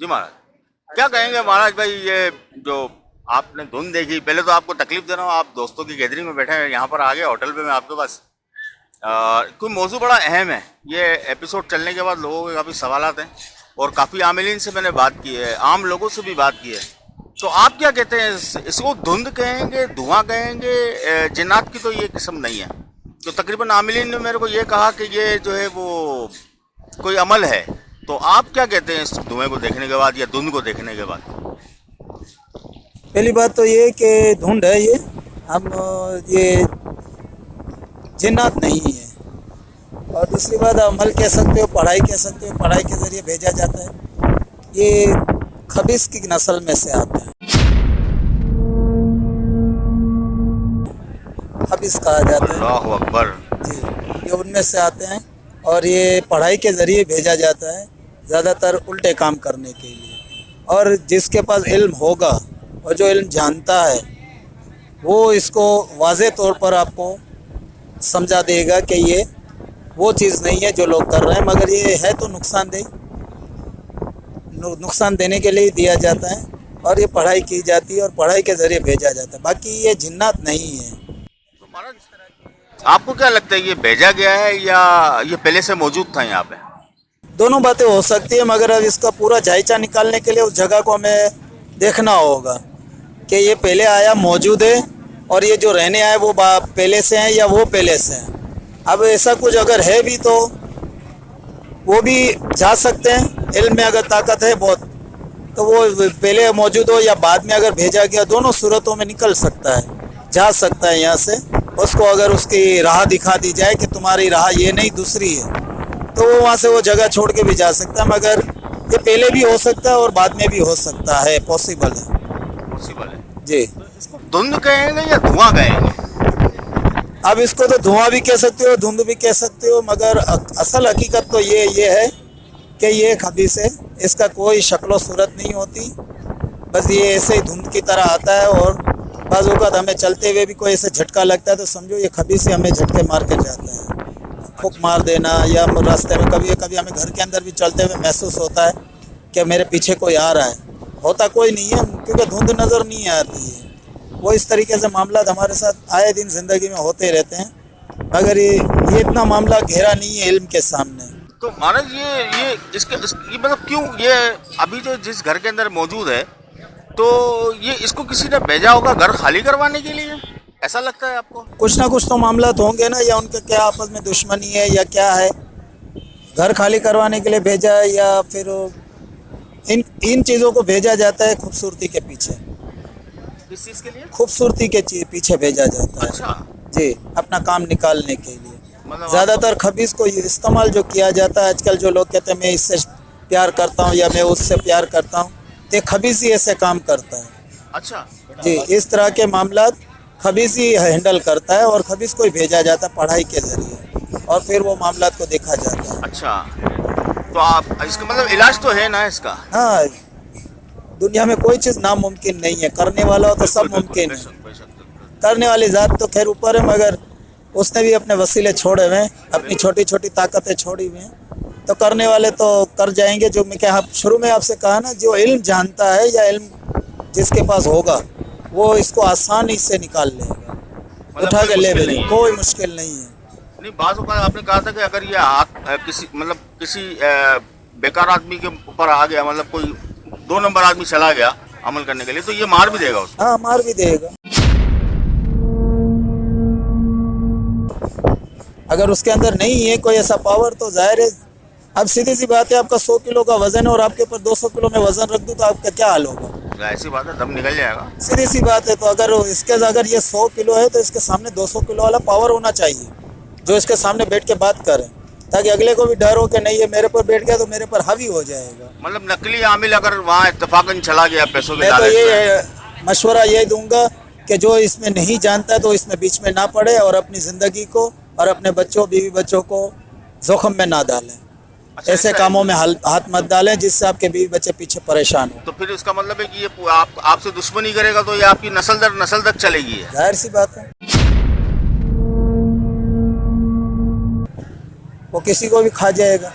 जी महाराज, क्या कहेंगे महाराज भाई, ये जो आपने धुन देखी, पहले तो आपको तकलीफ दे रहा हूँ, आप दोस्तों की गैदरिंग में बैठे हैं, यहाँ पर आ गए होटल पे मैं आपके पास। कोई मौजू बड़ा अहम है, ये एपिसोड चलने के बाद लोगों के काफ़ी सवालात हैं और काफ़ी आमिलीन से मैंने बात की है, आम लोगों से भी बात की है। तो आप क्या कहते हैं, इसको धुंध कहेंगे, धुआं कहेंगे? जिन्नात की तो ये किस्म नहीं है। तो तकरीबन आमिलीन ने मेरे को ये कहा कि ये जो है वो कोई अमल है। तो आप क्या कहते हैं इस धुएं को देखने के बाद या धुंध को देखने के बाद? पहली बात तो ये कि धुंध है, ये हम ये जिन्नात नहीं है। और दूसरी बात अमल कह सकते हो, पढ़ाई कह सकते हो, पढ़ाई के ज़रिए भेजा जाता है। ये खबीस की नस्ल में से आता है, खबीस कहा जाता है। अल्लाहु अकबर। जी, ये उनमें से आते हैं और ये पढ़ाई के ज़रिए भेजा जाता है, ज़्यादातर उल्टे काम करने के लिए। और जिसके पास इल्म होगा और जो इल्म जानता है वो इसको वाज़े तौर पर आपको समझा देगा कि ये वो चीज़ नहीं है जो लोग कर रहे हैं, मगर ये है तो नुकसान देने के लिए दिया जाता है और ये पढ़ाई की जाती है और पढ़ाई के ज़रिए भेजा जाता है। बाकी ये जिन्नात नहीं है। तो महाराज, आपको क्या लगता है, ये भेजा गया है या ये पहले से मौजूद था यहाँ पे? दोनों बातें हो सकती है, मगर अब इसका पूरा जायचा निकालने के लिए उस जगह को हमें देखना होगा कि ये पहले आया, मौजूद है, और ये जो रहने आए वो पहले से हैं या वो पहले से हैं। अब ऐसा कुछ अगर है भी तो वो भी जा सकते हैं, इल्म में अगर ताकत है बहुत, तो वो पहले मौजूद हो या बाद में अगर भेजा गया, दोनों सूरतों में निकल सकता है, जा सकता है यहाँ से। उसको अगर उसकी राह दिखा दी जाए कि तुम्हारी राह ये नहीं दूसरी है, तो वो वहाँ से वो जगह छोड़ के भी जा सकता है। मगर ये पहले भी हो सकता है और बाद में भी हो सकता है, पॉसिबल है। पॉसिबल है जी। इसको धुंध कहेंगे या धुआं कहेंगे? अब इसको तो धुआं भी कह सकते हो, धुंध भी कह सकते हो, मगर असल हकीकत तो ये है कि ये खबीस है, इसका कोई शक्ल सूरत नहीं होती, बस ये ऐसे ही धुंध की तरह आता है। और बाज़ औक़ात हमें चलते हुए भी कोई ऐसे झटका लगता है तो समझो ये खबीस ही हमें झटके मार के जाता है, फूंक मार देना, या रास्ते में कभी कभी हमें घर के अंदर भी चलते हुए महसूस होता है कि मेरे पीछे कोई आ रहा है, होता कोई नहीं है क्योंकि धुंध नज़र नहीं आती है। वो इस तरीके से मामला हमारे साथ आए दिन ज़िंदगी में होते रहते हैं, मगर ये इतना मामला गहरा नहीं है इल्म के सामने। तो महाराज ये मतलब क्यों ये अभी जो जिस घर के अंदर मौजूद है, तो ये इसको किसी ने भेजा होगा घर खाली करवाने के लिए, ऐसा लगता है आपको? कुछ ना कुछ तो मामला तो होंगे ना, या उनके क्या आपस में दुश्मनी है या क्या है, घर खाली करवाने के लिए भेजा है, या फिर इन चीज़ों को भेजा जाता है खूबसूरती के पीछे। किस चीज़ के लिए? खूबसूरती के पीछे भेजा जाता है। अच्छा। जी, अपना काम निकालने के लिए। मतलब ज़्यादातर खबीस को इस्तेमाल जो किया जाता है आजकल, जो लोग कहते हैं मैं इससे प्यार करता हूँ या मैं उससे प्यार करता हूँ, तो खबीस ही ऐसे काम करता है। अच्छा जी, इस तरह के मामलात खबीस ही हैंडल करता है और खबीस को ही भेजा जाता है पढ़ाई के ज़रिए, और फिर वो मामलात को देखा जाता है। अच्छा, तो आप इसका मतलब इलाज तो है ना इसका? हाँ, दुनिया में कोई चीज़ नामुमकिन नहीं है, करने वाला हो तो सब मुमकिन है। करने वाली ज़ात तो खैर ऊपर है, मगर उसने भी अपने वसीले छोड़े हुए हैं, अपनी छोटी छोटी ताकतें छोड़ी हुई हैं, तो करने वाले तो कर जाएंगे। जो मैं क्या शुरू में आपसे कहा ना, जो इल्म जानता है या इल्म जिसके पास होगा वो इसको आसानी से निकाल लेगा, उठा के ले लेगा, कोई मुश्किल नहीं है। नहीं, बात आपने कहा था कि अगर ये किसी बेकार आदमी के ऊपर आ गया, मतलब कोई 2 नंबर आदमी चला गया अमल करने के लिए, तो ये मार भी देगा उसको? हाँ, मार भी देगा। अगर उसके अंदर नहीं है कोई ऐसा पावर तो जाहिर है, अब सीधी सी बात है, आपका 100 किलो का वजन है और आपके ऊपर 200 किलो में वजन रख दूँ तो आपका क्या हाल होगा? ऐसी बात है, दम निकल जाएगा। सीधी सी बात है। तो अगर ये 100 किलो है तो इसके सामने 200 किलो वाला पावर होना चाहिए, जो इसके सामने बैठ के बात करे, ताकि अगले को भी डर हो कि नहीं ये मेरे पर बैठ गया तो मेरे पर हावी हो जाएगा। मतलब नकली आमिल अगर वहाँ इत्तेफाकन चला गया पैसों के मैं तो लालच में, ये मशवरा यही दूंगा कि जो इसमें नहीं जानता है तो इसमें बीच में ना पड़े और अपनी ज़िंदगी को और अपने बच्चों बीवी बच्चों को जोखम में ना डालें। अच्छा, ऐसे कामों में हाथ मत डालें जिससे आपके बीवी बच्चे पीछे परेशान हो। तो फिर उसका मतलब है कि ये आपसे दुश्मनी करेगा तो ये आपकी नस्ल दर नस्ल तक चलेगी है। जाहिर सी बात है, वो किसी को भी खा जाएगा।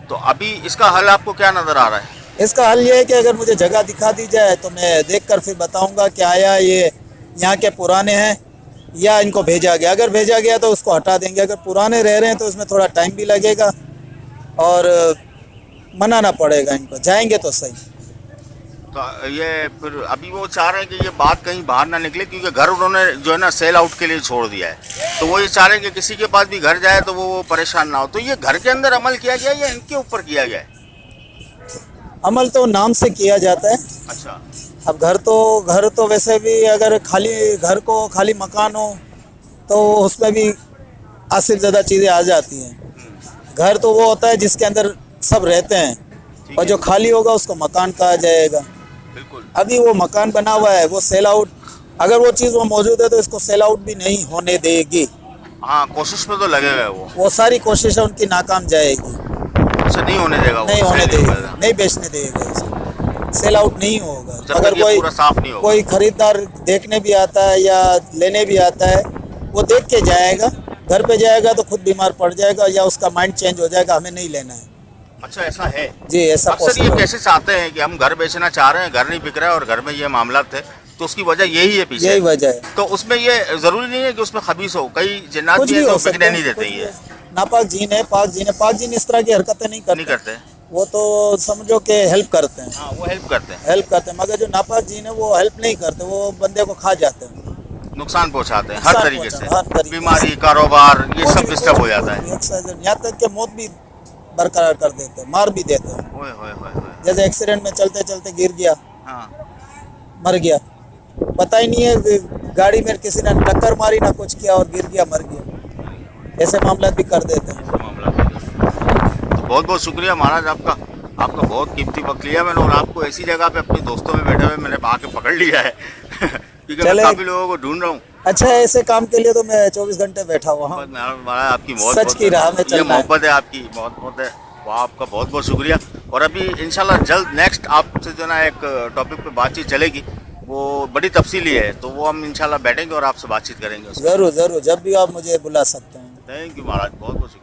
तो अभी इसका हल आपको क्या नजर आ रहा है? इसका हल ये है कि अगर मुझे जगह दिखा दी जाए तो मैं देखकर फिर बताऊंगा कि आया ये यहाँ के पुराने हैं या इनको भेजा गया। अगर भेजा गया तो उसको हटा देंगे, अगर पुराने रह रहे हैं तो उसमें थोड़ा टाइम भी लगेगा और मनाना पड़ेगा इनको, जाएंगे तो सही। तो ये फिर अभी वो चाह रहे हैं कि ये बात कहीं बाहर ना निकले, क्योंकि घर उन्होंने जो है ना सेल आउट के लिए छोड़ दिया है, तो वो ये चाह रहे हैं कि किसी के पास भी घर जाए तो वो परेशान ना हो। तो ये घर के अंदर अमल किया गया या इनके ऊपर किया गया है? अमल तो नाम से किया जाता है। अच्छा। अब घर तो वैसे भी अगर खाली घर को खाली मकान हो तो उसमें भी आसिफ ज़्यादा चीज़ें आ जाती हैं। घर तो वो होता है जिसके अंदर सब रहते हैं, और जो खाली होगा उसको मकान कहा जाएगा। बिल्कुल। अभी वो मकान बना हुआ है, वो सेल आउट, अगर वो चीज़ वो मौजूद है तो इसको सेल आउट भी नहीं होने देगी। हाँ, कोशिश में तो लगे हुए हैं वो सारी कोशिशें उनकी नाकाम जाएगी। अच्छा, नहीं होने देगा वो, नहीं होने सेल देगा, होगा। नहीं बेचने देगा इसको, सेल आउट नहीं होगा। जब अगर तक ये पूरा साफ नहीं होगा। कोई खरीदार देखने भी आता है या लेने भी आता है, वो देख के जाएगा, घर पे जाएगा तो खुद बीमार पड़ जाएगा या उसका माइंड चेंज हो जाएगा, हमें नहीं लेना है। अच्छा, ऐसा है? जी, ऐसा अक्सर ये possible। कैसे चाहते हैं कि हम घर बेचना चाह रहे हैं, घर नहीं बिक रहा है और घर में ये मामला थे, तो उसकी वजह यही है पीछे। यही वजह है। तो उसमें ये जरूरी नहीं है कि उसमें खबीस हो, कई जिन्नात कुछ भी भी हैं हो तो सकता बिकने है, नहीं देते कुछ ये, भी। नापाक जीन है, पाक जीन इस तरह की हरकतें नहीं नहीं करते। करते। वो तो समझो कि हेल्प करते हैं, हाँ, वो हेल्प करते हैं, हेल्प करते हैं, मगर जो नापाक जीन है वो हेल्प नहीं करते, वो बंदे को खा जाते हैं। नुकसान पहुंचाते हैं हर नुकसान तरीके से, पहुंचाते हैं, हर तरीके से। बीमारी, कारोबार, ये सब डिस्टर्ब हो जाता है। यहाँ तक कि मौत भी बरकरार कर देते हैं, मार भी देते हैं। ओए होए होए होए। जैसे एक्सीडेंट में चलते चलते गिर गया, हाँ, मर गया, पता ही नहीं है गाड़ी में किसी ने टक्कर मारी ना कुछ किया और गिर गया, मर गया। ऐसे मामला भी कर देते हैं। ऐसा मामला है। तो बहुत बहुत शुक्रिया महाराज आपका बहुत कीमती वक्त लिया मैंने, और आपको ऐसी जगह पे अपने दोस्तों में बैठे हुए मैंने आके पकड़ लिया है क्योंकि मैं चले। काफी लोगों को ढूंढ रहा हूँ। अच्छा, ऐसे काम के लिए तो मैं 24 घंटे बैठा हुआ हूँ। महाराज आपकी बहुत सच की राह में ये चलना है। मोहब्बत है आपकी, बहुत है। वाह, आपका बहुत बहुत शुक्रिया। और अभी इंशाल्लाह जल्द नेक्स्ट आपसे जो ना एक टॉपिक पे बातचीत चलेगी, वो बड़ी तफसीली है, तो वो हम इंशाल्लाह बैठेंगे और आपसे बातचीत करेंगे उसमें। जरूर जरूर, जब भी आप मुझे बुला सकते हैं। थैंक यू महाराज, बहुत बहुत शुक्रिया।